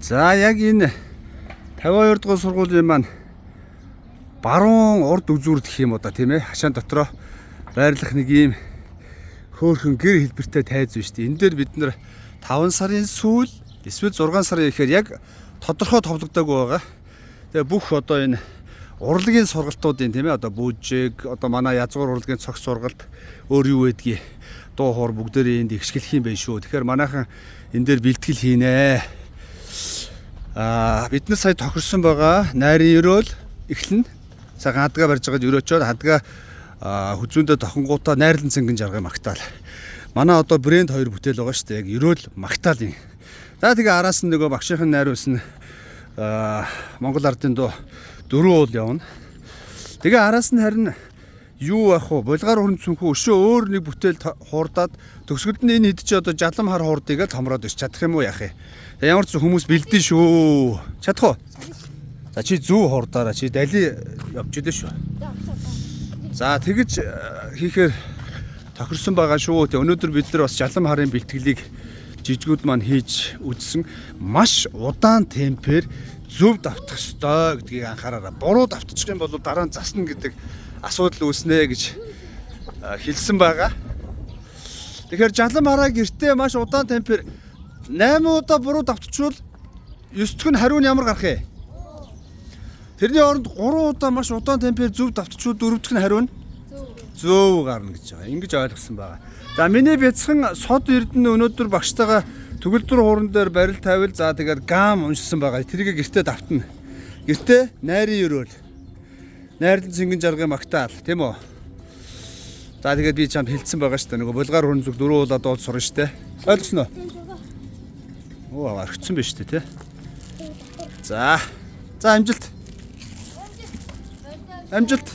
За яг энэ 52 дугаар сургуулийн маань баруун урд үзүүр гэх юм уу да тийм ээ. Хашаан дотроо байрлах нэг ийм хөөхөн гэр хэлбэртэй тайз байна шүү дээ. Энэ дээр бид нэр 5 сарын сүүл эсвэл 6 сарын ихээр яг тодорхой товлогдоогүй байгаа. Тэгээ бүх одоо энэ урлагийн сургалтуудын тийм ээ одоо бүжиг одоо манай язгуур урлагийн цогц сургалт өөр юу байдгийг дуу хоор бүгдээрээ энд ихшгэлэх юм байна шүү. Тэгэхээр манайхан энэ дээр бэлтгэл хийнэ. Бид нар сая тохирсон байгаа найрын өрөөл эхлэн цагаан хадгаа барьж байгаад өрөөчөөд хадгаа хүзүүндээ тохонгуудаа найрлан цэнгэн жаргал магтаал. Манай одоо брэнд 2 бүтээл байгаа шүү дээ. Яг өрөөл магтаал юм. За тэгээ араас нь нөгөө багшийн найруулсан Монгол ардын дуу 4 уул явна. Тэгээ араас нь харин юу ах вэ? Булгаар хөрөн цүнхүү өшөө өөр нэг бүтээл хуурдаад төгсгөлд нь энэ хэд ч одоо жалам хар хуурдыг л томроод ич чадах юм уу яах вэ? Ямар ч хүмүүс бэлдэн шүү. Чадах уу? За чи зүү хуурдаараа чи дали явж идэ шүү. За тэгэж хийхээр тохирсон байгаа шүү. Тэг өнөөдөр бид нар бас жалам харын бэлтгэлийг жижигүүд маань хийж үзсэн. Маш удаан темпээр зөв давтах ёстой гэдгийг анхаараарай. Буруу давтчих юм бол дараа нь засна гэдэг асуудал үүснэ гэж хэлсэн байгаа. Тэгэхээр жалам хараа гэртээ маш удаан темпээр 8 удаа буруу давтчихвол 9 дэх нь хариу нь ямар гарах вэ? Тэрний оронд 3 удаа маш удаан темпээр зөв давтчихвол 4 дэх нь хариу нь зөв гарна гэж байгаа. Ингэж ойлгосон байгаа. За миний бяцхан сод эрдэнэ өнөөдөр багштайгаа төгөлдөр хууран дээр барил тавил за тэгээд гам уншсан байгаа. Тэрийг гэртээ давтна. Гэртээ найрын өрөөл. Найрлан цэнгэн жаргал магтаал, тийм үү? За тэгээд би чамд хэлсэн байгаа шүү дээ. Нөгөө булгаар хөрөн зүг 4 уулаад уул сурна шүү дээ. Ойлгосноо? Оо аргацсан байна шүү дээ, тий. За. За амжилт. Амжилт.